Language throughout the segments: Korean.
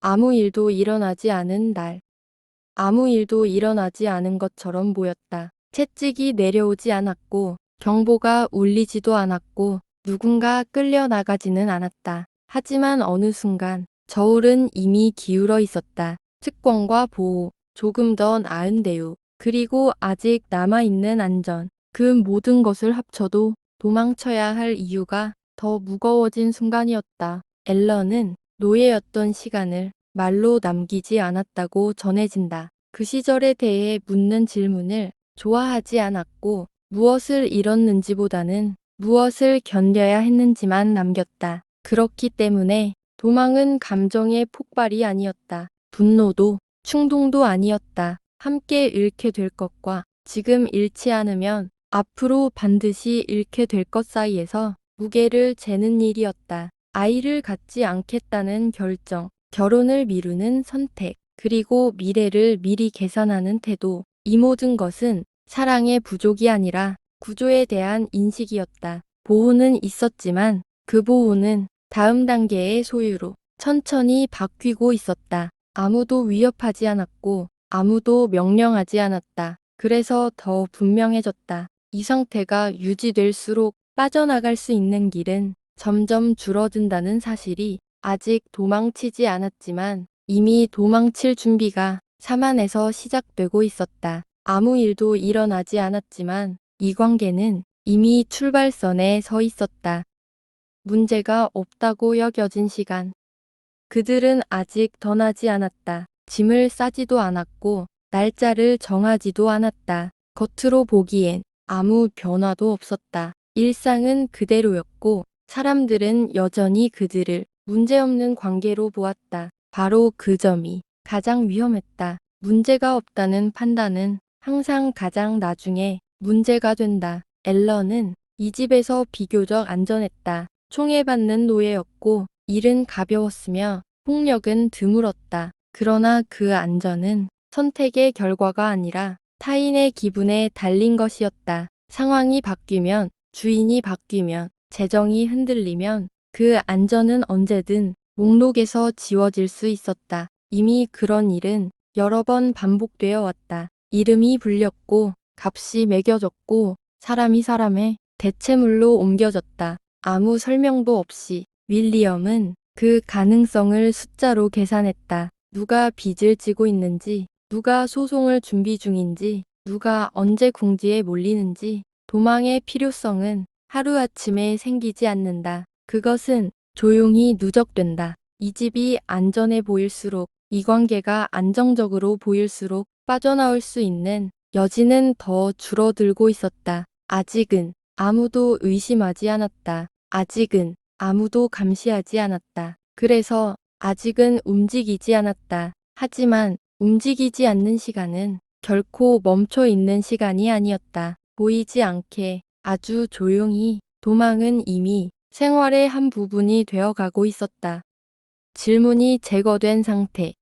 아무 일도 일어나지 않은 날. 아무 일도 일어나지 않은 것처럼 보였다. 채찍이 내려오지 않았고 경보가 울리지도 않았고 누군가 끌려나가지는 않았다. 하지만 어느 순간 저울은 이미 기울어 있었다. 특권과 보호, 조금 더 나은 대우, 그리고 아직 남아있는 안전. 그 모든 것을 합쳐도 도망쳐야 할 이유가 더 무거워진 순간이었다. 앨런은 노예였던 시간을 말로 남기지 않았다고 전해진다. 그 시절에 대해 묻는 질문을 좋아하지 않았고 무엇을 잃었는지보다는 무엇을 견뎌야 했는지만 남겼다. 그렇기 때문에 도망은 감정의 폭발이 아니었다. 분노도 충동도 아니었다. 함께 잃게 될 것과 지금 잃지 않으면 앞으로 반드시 잃게 될 것 사이에서 무게를 재는 일이었다. 아이를 갖지 않겠다는 결정, 결혼을 미루는 선택, 그리고 미래를 미리 계산하는 태도. 이 모든 것은 사랑의 부족이 아니라 구조에 대한 인식이었다. 보호는 있었지만 그 보호는 다음 단계의 소유로 천천히 바뀌고 있었다. 아무도 위협하지 않았고 아무도 명령하지 않았다. 그래서 더 분명해졌다. 이 상태가 유지될수록 빠져나갈 수 있는 길은 점점 줄어든다는 사실이. 아직 도망치지 않았지만 이미 도망칠 준비가 사만에서 시작되고 있었다. 아무 일도 일어나지 않았지만 이 관계는 이미 출발선에 서 있었다. 문제가 없다고 여겨진 시간. 그들은 아직 떠나지 않았다. 짐을 싸지도 않았고 날짜를 정하지도 않았다. 겉으로 보기엔 아무 변화도 없었다. 일상은 그대로였고 사람들은 여전히 그들을 문제없는 관계로 보았다. 바로 그 점이 가장 위험했다. 문제가 없다는 판단은 항상 가장 나중에 문제가 된다. 앨런은 이 집에서 비교적 안전했다. 총애받는 노예였고 일은 가벼웠으며 폭력은 드물었다. 그러나 그 안전은 선택의 결과가 아니라 타인의 기분에 달린 것이었다. 상황이 바뀌면, 주인이 바뀌면, 재정이 흔들리면 그 안전은 언제든 목록에서 지워질 수 있었다. 이미 그런 일은 여러 번 반복되어 왔다. 이름이 불렸고 값이 매겨졌고 사람이 사람의 대체물로 옮겨졌다. 아무 설명도 없이 윌리엄은 그 가능성을 숫자로 계산했다. 누가 빚을 지고 있는지, 누가 소송을 준비 중인지, 누가 언제 궁지에 몰리는지. 도망의 필요성은 하루아침에 생기지 않는다. 그것은 조용히 누적된다. 이 집이 안전해 보일수록, 이 관계가 안정적으로 보일수록 빠져나올 수 있는 여지는 더 줄어들고 있었다. 아직은 아무도 의심하지 않았다. 아직은 아무도 감시하지 않았다. 그래서 아직은 움직이지 않았다. 하지만 움직이지 않는 시간은 결코 멈춰 있는 시간이 아니었다. 보이지 않게 아주 조용히 도망은 이미 생활의 한 부분이 되어가고 있었다. 질문이 제거된 상태.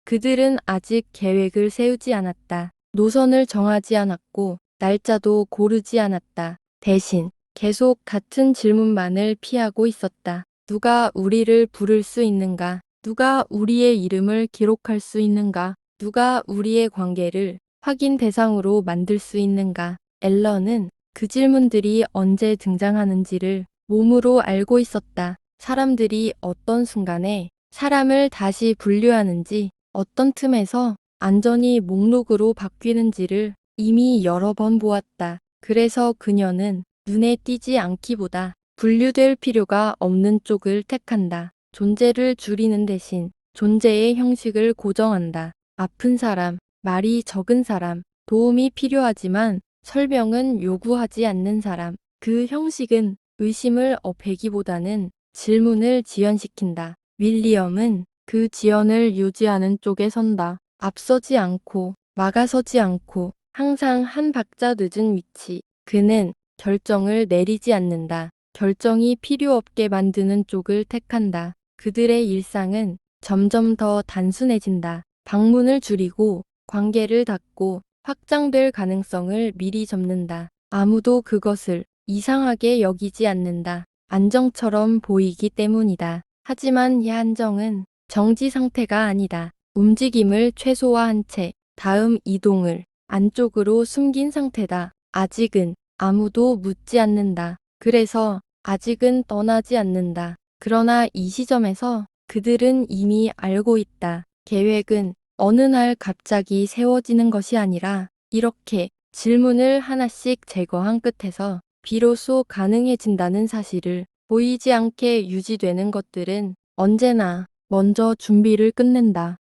그들은 아직 계획을 세우지 않았다. 노선을 정하지 않았고 날짜도 고르지 않았다. 대신 계속 같은 질문만을 피하고 있었다. 누가 우리를 부를 수 있는가? 누가 우리의 이름을 기록할 수 있는가? 누가 우리의 관계를 확인 대상으로 만들 수 있는가? 앨런은 그 질문들이 언제 등장하는지를 몸으로 알고 있었다. 사람들이 어떤 순간에 사람을 다시 분류하는지, 어떤 틈에서 안전이 목록으로 바뀌는지를 이미 여러 번 보았다. 그래서 그녀는 눈에 띄지 않기보다 분류될 필요가 없는 쪽을 택한다. 존재를 줄이는 대신 존재의 형식을 고정한다. 아픈 사람, 말이 적은 사람, 도움이 필요하지만 설명은 요구하지 않는 사람. 그 형식은 의심을 업히기보다는 질문을 지연시킨다. 윌리엄은 그 지연을 유지하는 쪽에 선다. 앞서지 않고 막아서지 않고 항상 한 박자 늦은 위치. 그는 결정을 내리지 않는다. 결정이 필요 없게 만드는 쪽을 택한다. 그들의 일상은 점점 더 단순해진다. 방문을 줄이고 관계를 닫고 확장될 가능성을 미리 접는다. 아무도 그것을 이상하게 여기지 않는다. 안정처럼 보이기 때문이다. 하지만 이 안정은 정지 상태가 아니다. 움직임을 최소화한 채 다음 이동을 안쪽으로 숨긴 상태다. 아직은 아무도 묻지 않는다. 그래서 아직은 떠나지 않는다. 그러나 이 시점에서 그들은 이미 알고 있다. 계획은 어느 날 갑자기 세워지는 것이 아니라 이렇게 질문을 하나씩 제거한 끝에서 비로소 가능해진다는 사실을 보이지 않게 유지되는 것들은 언제나 먼저 준비를 끝낸다.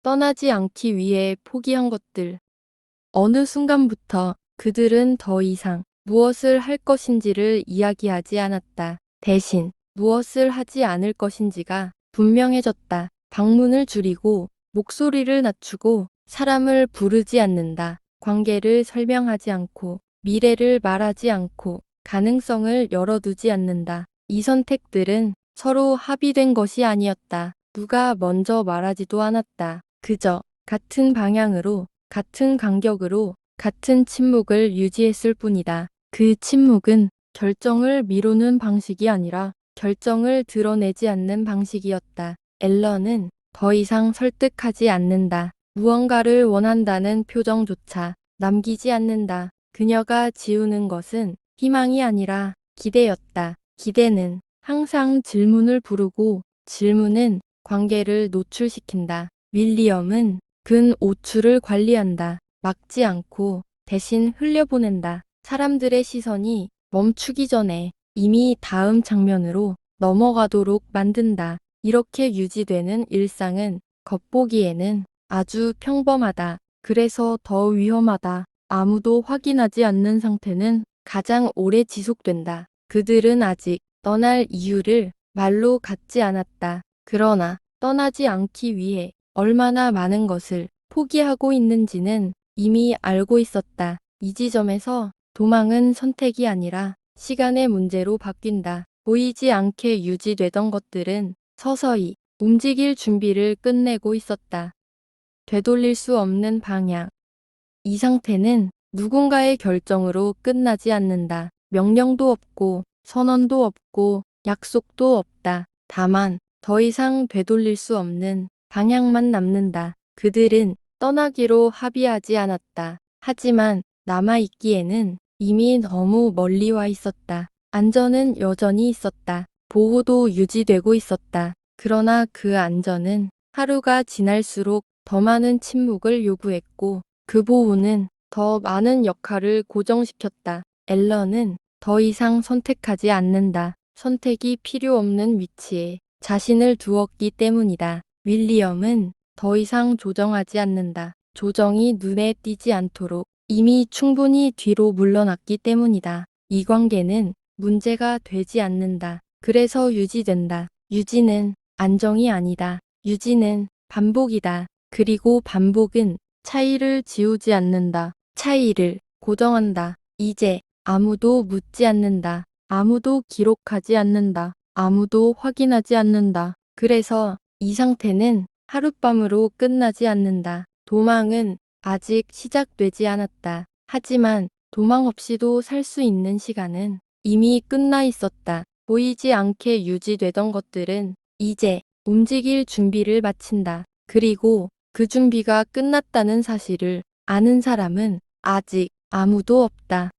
떠나지 않기 위해 포기한 것들. 어느 순간부터 그들은 더 이상 무엇을 할 것인지를 이야기하지 않았다. 대신 무엇을 하지 않을 것인지가 분명해졌다. 방문을 줄이고 목소리를 낮추고 사람을 부르지 않는다. 관계를 설명하지 않고 미래를 말하지 않고 가능성을 열어두지 않는다. 이 선택들은 서로 합의된 것이 아니었다. 누가 먼저 말하지도 않았다. 그저 같은 방향으로, 같은 간격으로, 같은 침묵을 유지했을 뿐이다. 그 침묵은 결정을 미루는 방식이 아니라 결정을 드러내지 않는 방식이었다. 앨런은 더 이상 설득하지 않는다. 무언가를 원한다는 표정조차 남기지 않는다. 그녀가 지우는 것은 희망이 아니라 기대였다. 기대는 항상 질문을 부르고 질문은 관계를 노출시킨다. 윌리엄은 근 오출을 관리한다. 막지 않고 대신 흘려보낸다. 사람들의 시선이 멈추기 전에 이미 다음 장면으로 넘어가도록 만든다. 이렇게 유지되는 일상은 겉보기에는 아주 평범하다. 그래서 더 위험하다. 아무도 확인하지 않는 상태는 가장 오래 지속된다. 그들은 아직 떠날 이유를 말로 갖지 않았다. 그러나 떠나지 않기 위해 얼마나 많은 것을 포기하고 있는지는 이미 알고 있었다. 이 지점에서 도망은 선택이 아니라 시간의 문제로 바뀐다. 보이지 않게 유지되던 것들은 서서히 움직일 준비를 끝내고 있었다. 되돌릴 수 없는 방향. 이 상태는 누군가의 결정으로 끝나지 않는다. 명령도 없고 선언도 없고 약속도 없다. 다만 더 이상 되돌릴 수 없는 방향만 남는다. 그들은 떠나기로 합의하지 않았다. 하지만 남아있기에는 이미 너무 멀리 와 있었다. 안전은 여전히 있었다. 보호도 유지되고 있었다. 그러나 그 안전은 하루가 지날수록 더 많은 침묵을 요구했고 그 보호는 더 많은 역할을 고정시켰다. 앨런은 더 이상 선택하지 않는다. 선택이 필요 없는 위치에 자신을 두었기 때문이다. 윌리엄은 더 이상 조정하지 않는다. 조정이 눈에 띄지 않도록 이미 충분히 뒤로 물러났기 때문이다. 이 관계는 문제가 되지 않는다. 그래서 유지된다. 유지는 안정이 아니다. 유지는 반복이다. 그리고 반복은 차이를 지우지 않는다. 차이를 고정한다. 이제 아무도 묻지 않는다. 아무도 기록하지 않는다. 아무도 확인하지 않는다. 그래서 이 상태는 하룻밤으로 끝나지 않는다. 도망은 아직 시작되지 않았다. 하지만 도망 없이도 살 수 있는 시간은 이미 끝나 있었다. 보이지 않게 유지되던 것들은 이제 움직일 준비를 마친다. 그리고 그 준비가 끝났다는 사실을 아는 사람은 아직 아무도 없다.